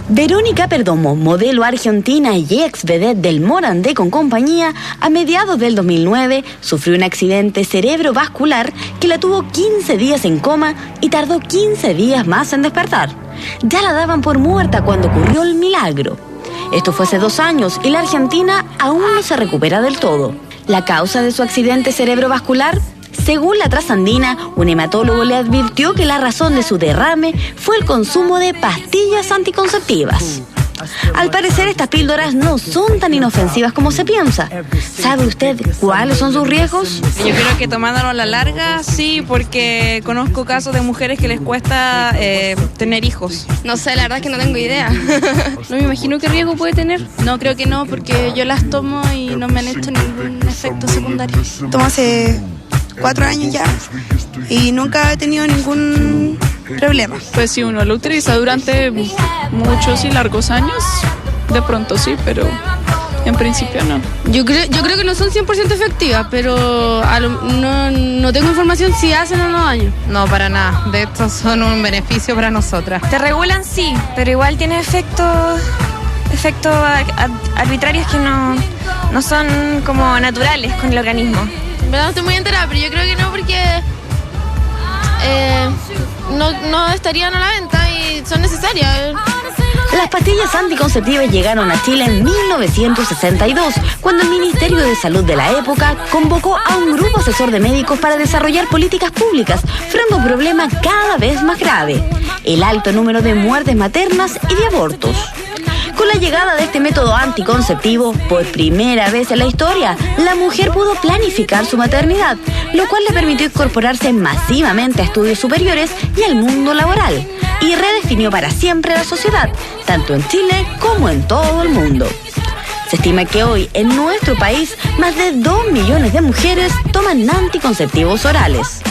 Verónica Perdomo, modelo argentina y ex vedette del Morandé con compañía, a mediados del 2009 sufrió un accidente cerebrovascular que la tuvo 15 días en coma y tardó 15 días más en despertar. Ya la daban por muerta cuando ocurrió el milagro. Esto fue hace 2 años y la Argentina aún no se recupera del todo. ¿La causa de su accidente cerebrovascular? Según la Trasandina, un hematólogo le advirtió que la razón de su derrame fue el consumo de pastillas anticonceptivas. Al parecer, estas píldoras no son tan inofensivas como se piensa. ¿Sabe usted cuáles son sus riesgos? Yo creo que tomándolo a la larga, sí, porque conozco casos de mujeres que les cuesta tener hijos. No sé, la verdad es que no tengo idea. No me imagino qué riesgo puede tener. No, creo que no, porque yo las tomo y no me han hecho ningún efecto secundario. Tomo hace 4 años ya y nunca he tenido ningún problema. Pues si uno lo utiliza durante muchos y largos años, de pronto sí, pero en principio no. Yo creo que no son 100% efectivas, pero no tengo información si hacen o no daño. No, para nada. De hecho, son un beneficio para nosotras. Te regulan, sí, pero igual tiene efectos arbitrarios que no son como naturales con el organismo. No estoy muy enterada, pero yo creo que no, porque no estarían a la venta y son necesarias. Las pastillas anticonceptivas llegaron a Chile en 1962, cuando el Ministerio de Salud de la época convocó a un grupo asesor de médicos para desarrollar políticas públicas frente a un problema cada vez más grave: el alto número de muertes maternas y de abortos. Con la llegada de este método anticonceptivo, por primera vez en la historia, la mujer pudo planificar su maternidad, lo cual le permitió incorporarse masivamente a estudios superiores y al mundo laboral, y redefinió para siempre la sociedad, tanto en Chile como en todo el mundo. Se estima que hoy, en nuestro país, más de 2 millones de mujeres toman anticonceptivos orales.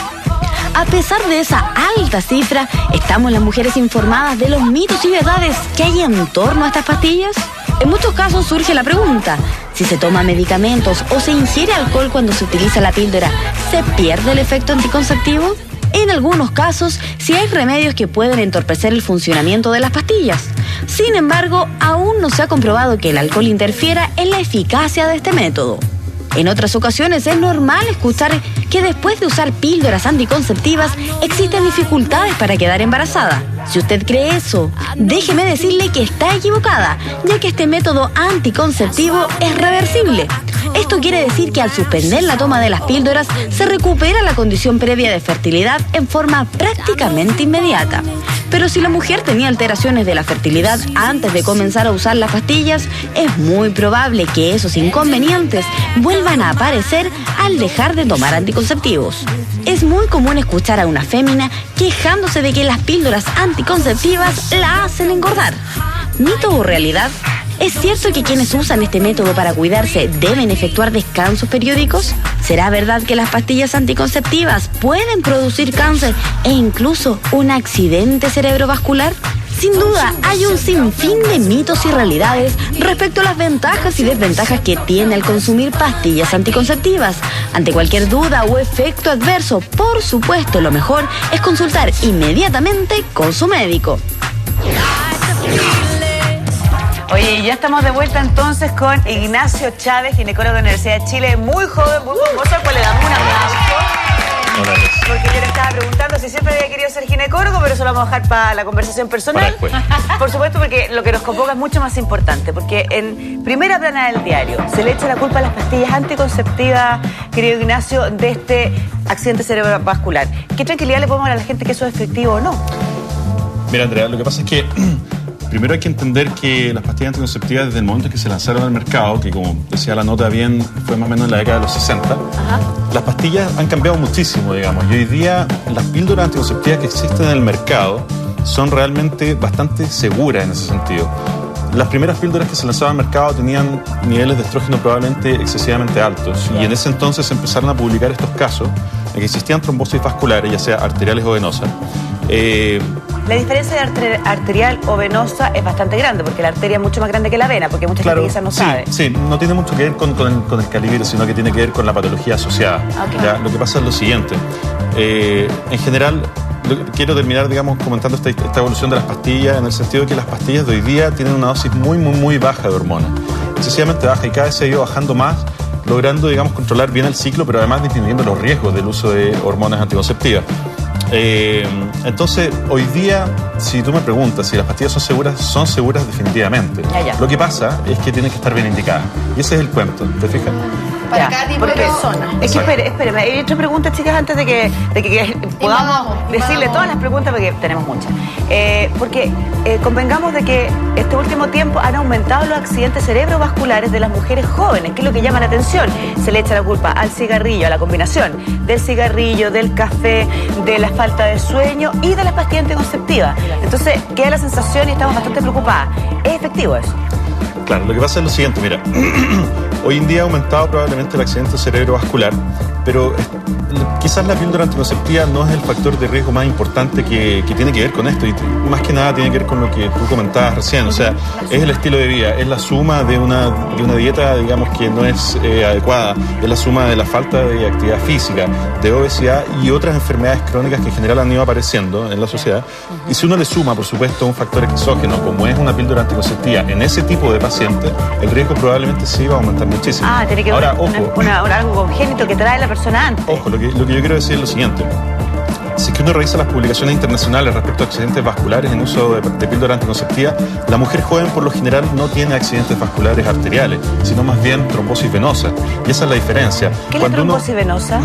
A pesar de esa alta cifra, ¿estamos las mujeres informadas de los mitos y verdades que hay en torno a estas pastillas? En muchos casos surge la pregunta: si se toma medicamentos o se ingiere alcohol cuando se utiliza la píldora, ¿se pierde el efecto anticonceptivo? En algunos casos, sí hay remedios que pueden entorpecer el funcionamiento de las pastillas. Sin embargo, aún no se ha comprobado que el alcohol interfiera en la eficacia de este método. En otras ocasiones es normal escuchar que después de usar píldoras anticonceptivas existen dificultades para quedar embarazada. Si usted cree eso, déjeme decirle que está equivocada, ya que este método anticonceptivo es reversible. Esto quiere decir que al suspender la toma de las píldoras se recupera la condición previa de fertilidad en forma prácticamente inmediata. Pero si la mujer tenía alteraciones de la fertilidad antes de comenzar a usar las pastillas, es muy probable que esos inconvenientes vuelvan a aparecer al dejar de tomar anticonceptivos. Es muy común escuchar a una fémina quejándose de que las píldoras anticonceptivas la hacen engordar. ¿Mito o realidad? ¿Es cierto que quienes usan este método para cuidarse deben efectuar descansos periódicos? ¿Será verdad que las pastillas anticonceptivas pueden producir cáncer e incluso un accidente cerebrovascular? Sin duda, hay un sinfín de mitos y realidades respecto a las ventajas y desventajas que tiene el consumir pastillas anticonceptivas. Ante cualquier duda o efecto adverso, por supuesto, lo mejor es consultar inmediatamente con su médico. Oye, ya estamos de vuelta entonces con Ignacio Chávez, ginecólogo de la Universidad de Chile, muy joven, muy famoso, al cual le damos un aplauso. Porque yo le estaba preguntando si siempre había querido ser ginecólogo, pero eso lo vamos a dejar para la conversación personal. Por supuesto, porque lo que nos convoca es mucho más importante, porque en primera plana del diario se le echa la culpa a las pastillas anticonceptivas, querido Ignacio, de este accidente cerebrovascular. ¿Qué tranquilidad le podemos dar a la gente que eso es efectivo o no? Mira, Andrea, lo que pasa es que primero hay que entender que las pastillas anticonceptivas, desde el momento en que se lanzaron al mercado, que como decía la nota bien, fue más o menos en la década de los 60, las pastillas han cambiado muchísimo, digamos. Y hoy día las píldoras anticonceptivas que existen en el mercado son realmente bastante seguras en ese sentido. Las primeras píldoras que se lanzaban al mercado tenían niveles de estrógeno probablemente excesivamente altos. Y en ese entonces empezaron a publicar estos casos en que existían trombosis vasculares, ya sea arteriales o venosas. La diferencia de arterial o venosa es bastante grande, porque la arteria es mucho más grande que la vena, porque mucha gente quizás no sabe. Sí, no tiene mucho que ver con el calibre, sino que tiene que ver con la patología asociada. Okay. ¿Ya? Lo que pasa es lo siguiente. En general, quiero terminar, digamos, comentando esta evolución de las pastillas, en el sentido de que las pastillas de hoy día tienen una dosis muy, muy, muy baja de hormonas. Excesivamente baja, y cada vez se ha ido bajando más, logrando, digamos, controlar bien el ciclo, pero además disminuyendo los riesgos del uso de hormonas anticonceptivas. Entonces, hoy día, si tú me preguntas si las pastillas son seguras definitivamente. Ya. Lo que pasa es que tienen que estar bien indicadas. Y ese es el cuento, ¿te fijas? Para cada tipo de persona. Es que espéreme, hay otra pregunta, chicas, antes de que podamos decirle todas las preguntas, porque tenemos muchas. Porque convengamos de que este último tiempo han aumentado los accidentes cerebrovasculares de las mujeres jóvenes, que es lo que llama la atención. Se le echa la culpa al cigarrillo, a la combinación del cigarrillo, del café, de la falta de sueño y de las pastillas anticonceptivas. Entonces, queda la sensación y estamos bastante preocupadas. ¿Es efectivo eso? Claro, lo que pasa es lo siguiente, mira, hoy en día ha aumentado probablemente el accidente cerebrovascular, pero quizás la píldora anticonceptiva no es el factor de riesgo más importante que tiene que ver con esto, y más que nada tiene que ver con lo que tú comentabas recién, o sea, es el estilo de vida, es la suma de una dieta, digamos, que no es adecuada, es la suma de la falta de actividad física, de obesidad y otras enfermedades crónicas que en general han ido apareciendo en la sociedad. Y si uno le suma, por supuesto, un factor exógeno como es una píldora anticonceptiva en ese tipo de pacientes, el riesgo probablemente sí va a aumentar muchísimo. Tiene que ver algo congénito que trae la persona antes. Ojo, lo que yo quiero decir es lo siguiente. Si es que uno revisa las publicaciones internacionales respecto a accidentes vasculares en uso de píldora anticonceptiva, la mujer joven por lo general no tiene accidentes vasculares arteriales, sino más bien trombosis venosa. Y esa es la diferencia. ¿Qué es la trombosis venosa?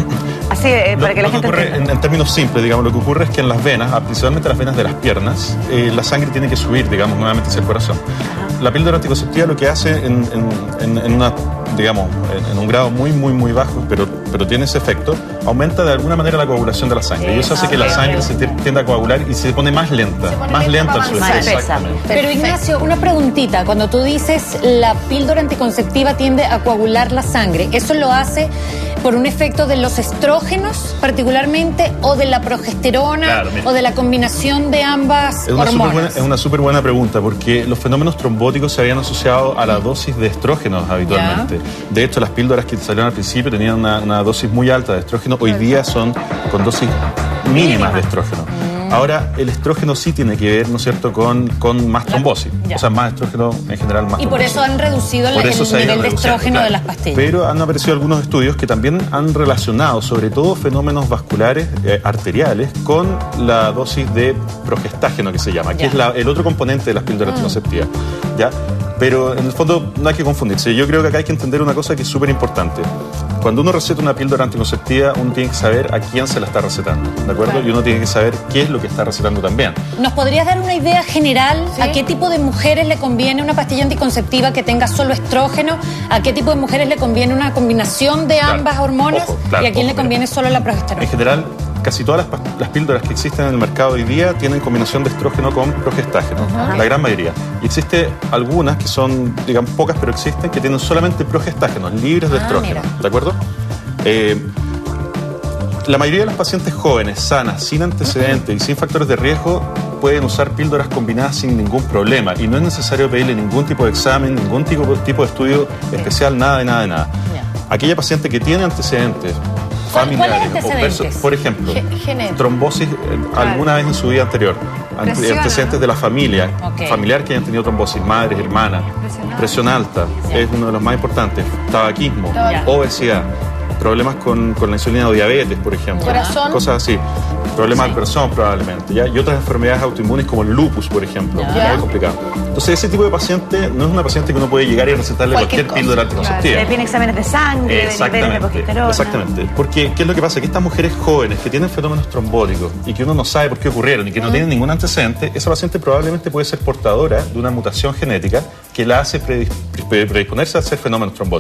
Así, para que la gente entienda. En términos simples, digamos, lo que ocurre es que en las venas, principalmente las venas de las piernas, la sangre tiene que subir, digamos, nuevamente hacia el corazón. La píldora anticonceptiva lo que hace en un grado muy, muy, muy bajo, pero tiene ese efecto, aumenta de alguna manera la coagulación de la sangre. Y eso hace que la sangre se tienda a coagular y se pone más lenta. Más lenta al subir. Pero Ignacio, una preguntita. Cuando tú dices la píldora anticonceptiva tiende a coagular la sangre, ¿eso lo hace por un efecto de los estrógenos particularmente, o de la progesterona, o de la combinación de ambas hormonas? Es una súper buena pregunta, porque los fenómenos trombóticos se habían asociado a la dosis de estrógenos habitualmente. De hecho, las píldoras que salieron al principio tenían una dosis muy alta de estrógeno, hoy día son con dosis mínimas de estrógeno. Ahora, el estrógeno sí tiene que ver, ¿no es cierto?, con más trombosis. O sea, más estrógeno en general, más trombosis. Y por eso han reducido el nivel de estrógeno de las pastillas. Pero han aparecido algunos estudios que también han relacionado, sobre todo, fenómenos vasculares arteriales con la dosis de progestágeno, que se llama, que es el otro componente de las píldoras anticonceptivas. ¿Ya? Pero en el fondo no hay que confundirse. Yo creo que acá hay que entender una cosa que es súper importante. Cuando uno receta una píldora anticonceptiva, uno tiene que saber a quién se la está recetando, ¿de acuerdo? Claro. Y uno tiene que saber qué es lo que está recetando también. ¿Nos podrías dar una idea general a qué tipo de mujeres le conviene una pastilla anticonceptiva que tenga solo estrógeno? ¿A qué tipo de mujeres le conviene una combinación de ambas hormonas? ¿Y a quién le conviene solo la progesterona? En general, casi todas las píldoras que existen en el mercado hoy día tienen combinación de estrógeno con progestágeno, la gran mayoría. Y existe algunas que son, digamos, pocas, pero existen, que tienen solamente progestágenos, libres de estrógeno, ¿de acuerdo? La mayoría de los pacientes jóvenes, sanas, sin antecedentes y sin factores de riesgo, pueden usar píldoras combinadas sin ningún problema, y no es necesario pedirle ningún tipo de examen, ningún tipo de estudio especial, nada. Aquella paciente que tiene antecedentes familiares, por ejemplo, trombosis alguna vez en su vida anterior, antecedentes de la familia, familiar que hayan tenido trombosis, madres, hermanas, presión alta, es uno de los más importantes, tabaquismo, obesidad, problemas con la insulina o diabetes, por ejemplo, cosas así, problemas del corazón probablemente, ¿ya? Y otras enfermedades autoinmunes como el lupus, por ejemplo, muy complicado. Entonces, ese tipo de paciente no es una paciente que uno puede llegar y recetarle cualquier píldora anticonceptiva. Le piden exámenes de sangre, de niveles de progesterona. Exactamente. Porque, ¿qué es lo que pasa? Que estas mujeres jóvenes que tienen fenómenos trombóticos y que uno no sabe por qué ocurrieron y que no tienen ningún antecedente, esa paciente probablemente puede ser portadora de una mutación genética que la hace predisponerse a hacer fenómenos trombóticos.